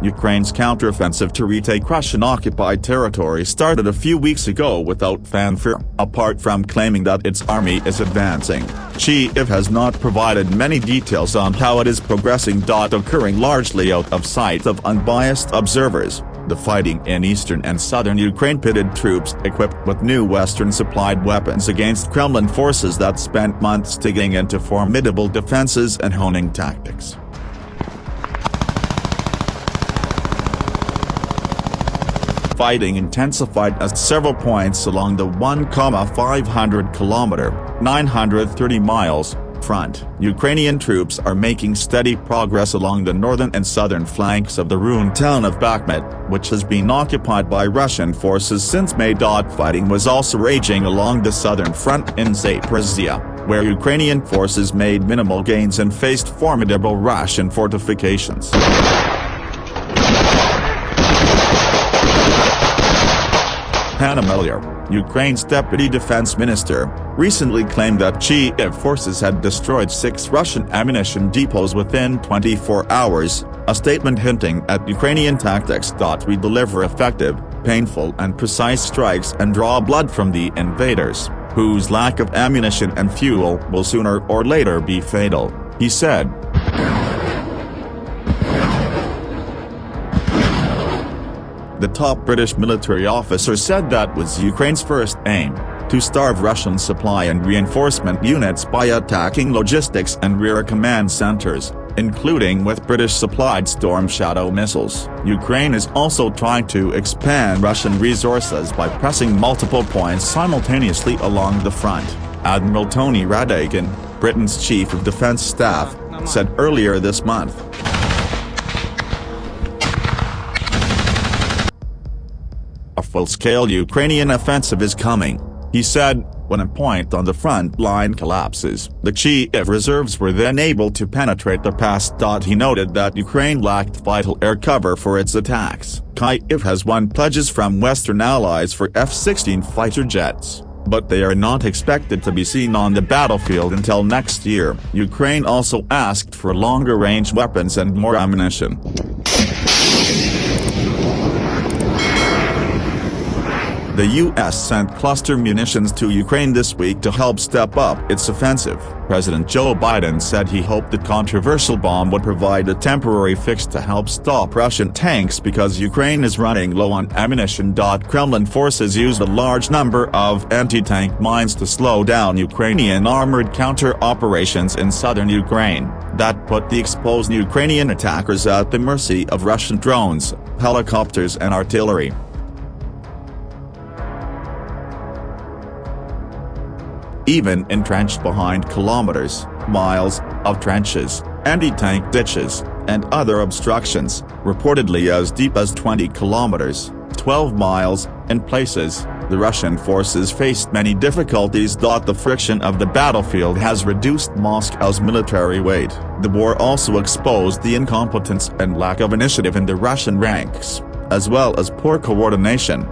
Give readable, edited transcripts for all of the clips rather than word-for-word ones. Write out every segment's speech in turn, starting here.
Ukraine's counteroffensive to retake Russian-occupied territory started a few weeks ago without fanfare. Apart from claiming that its army is advancing, Kyiv has not provided many details on how it is progressing. Occurring largely out of sight of unbiased observers, the fighting in eastern and southern Ukraine pitted troops equipped with new Western-supplied weapons against Kremlin forces that spent months digging into formidable defenses and honing tactics. Fighting intensified at several points along the 1,500-kilometer (930 miles) front. Ukrainian troops are making steady progress along the northern and southern flanks of the ruined town of Bakhmut, which has been occupied by Russian forces since May. Fighting was also raging along the southern front in Zaporizhzhia, where Ukrainian forces made minimal gains and faced formidable Russian fortifications. Hanna Maliar, Ukraine's deputy defense minister, recently claimed that Kyiv forces had destroyed 6 Russian ammunition depots within 24 hours, a statement hinting at Ukrainian tactics. We deliver effective, painful and precise strikes and draw blood from the invaders, whose lack of ammunition and fuel will sooner or later be fatal, he said. The top British military officer said that was Ukraine's first aim, to starve Russian supply and reinforcement units by attacking logistics and rear command centers, including with British-supplied Storm Shadow missiles. Ukraine is also trying to expand Russian resources by pressing multiple points simultaneously along the front, Admiral Tony Radakin, Britain's chief of defense staff, said earlier this month. A full-scale Ukrainian offensive is coming, he said, when a point on the front line collapses. The Kyiv reserves were then able to penetrate the pass. He noted that Ukraine lacked vital air cover for its attacks. Kyiv has won pledges from Western allies for F-16 fighter jets, but they are not expected to be seen on the battlefield until next year. Ukraine also asked for longer-range weapons and more ammunition. The U.S. sent cluster munitions to Ukraine this week to help step up its offensive. President Joe Biden said he hoped the controversial bomb would provide a temporary fix to help stop Russian tanks because Ukraine is running low on ammunition. Kremlin forces used a large number of anti-tank mines to slow down Ukrainian armored counter-operations in southern Ukraine, that put the exposed Ukrainian attackers at the mercy of Russian drones, helicopters and artillery. Even entrenched behind miles of trenches, anti-tank ditches, and other obstructions, reportedly as deep as 20 kilometers, 12 miles, in places, the Russian forces faced many difficulties. The friction of the battlefield has reduced Moscow's military weight. The war also exposed the incompetence and lack of initiative in the Russian ranks, as well as poor coordination.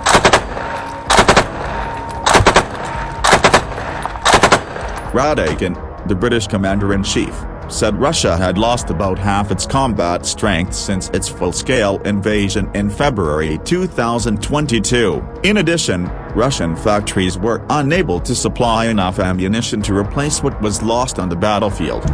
Radakin, the British commander-in-chief, said Russia had lost about half its combat strength since its full-scale invasion in February 2022. In addition, Russian factories were unable to supply enough ammunition to replace what was lost on the battlefield.